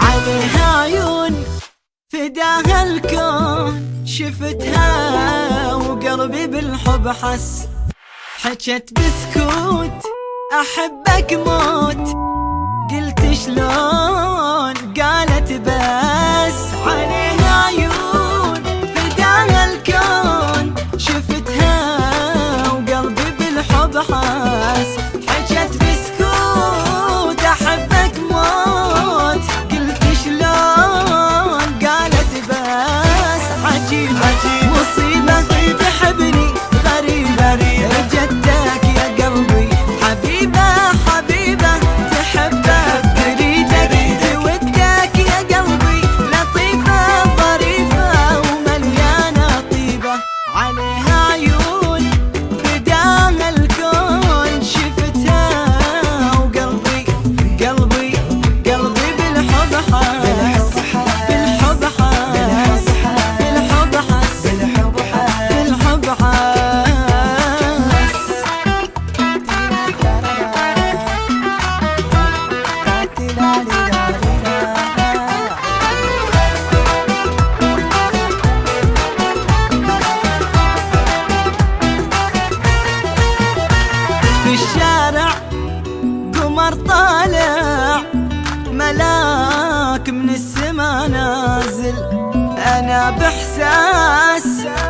عليها عيون فداها الكون، شفتها وقلبي بالحب حس، حجت بسكوت أحبك موت، قلت شلون قالت بس. عليها عيون فداها الكون، شفتها وقلبي بالحب حس، حجت بسكوت أحبك موت، قلت شلون قالت بس. عجيبة مصيبة تحبني غريبة، جدك يا قلبي حبيبة حبيبة، تحبك تريدك تودك يا قلبي، لطيفة ظريفة ومليانة طيبة. عليها عيون فداها الكون، شفتها وقلبي قلبي قلبي بالحب حس، بالحب حس، بالحب حس، بالحب حس. في الشارع قمر طالع، ملاك من السما نازل، أنا بإحساس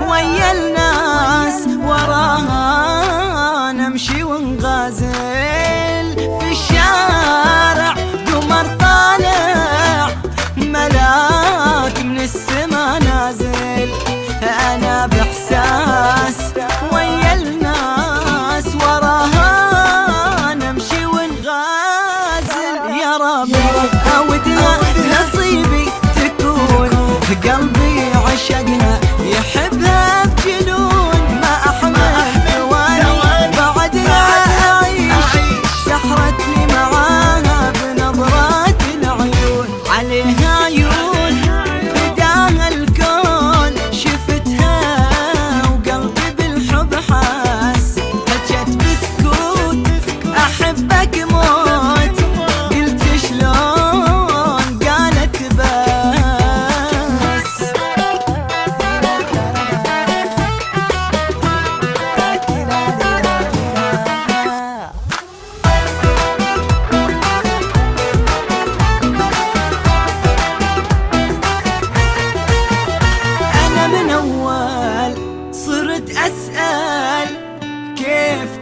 ويا الناس، وراها نمشي ونغازل. في الشارع قمر طالع، ملاك من السما نازل، أنا بإحساس ويا الناس، وراها نمشي ونغازل. يا ربي أودها نصيبي تكون، قلبي عشقها يحبها بجنون، ما أحمل ثواني بعدها أعيش، سحرتني معاها بنظرات العيون. عليها عيون فداها الكون، شفتها وقلبي بالحب حس، حجت بسكوت أحبك موت، قلت شلون قالت بس. أنا من أول صرت أسأل،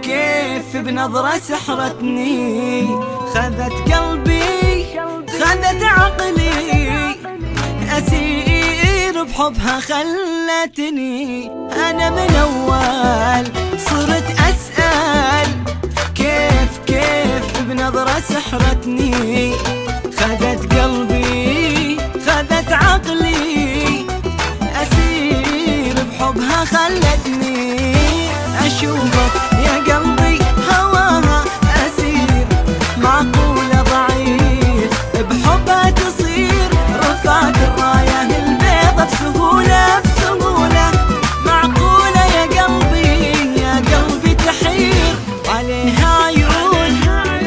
كيف بنظرة سحرتني، خذت قلبي خذت عقلي، أسير بحبها خلتني. أنا من أول صرت أسأل، كيف بنظرة سحرتني، خذت قلبي خذت عقلي، أسير بحبها خلتني. أشوفك يا قلبي هواها أسير، معقولة ضعيف بحبها تصير، رفعت الراية البيضة بسهولة بسهولة، معقولة يا قلبي تحير. عليها عيون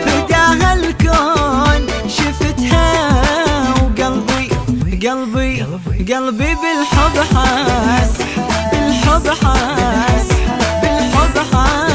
فداها الكون، شفتها وقلبي قلبي بالحب حس، بالحب حس، بالحب حس.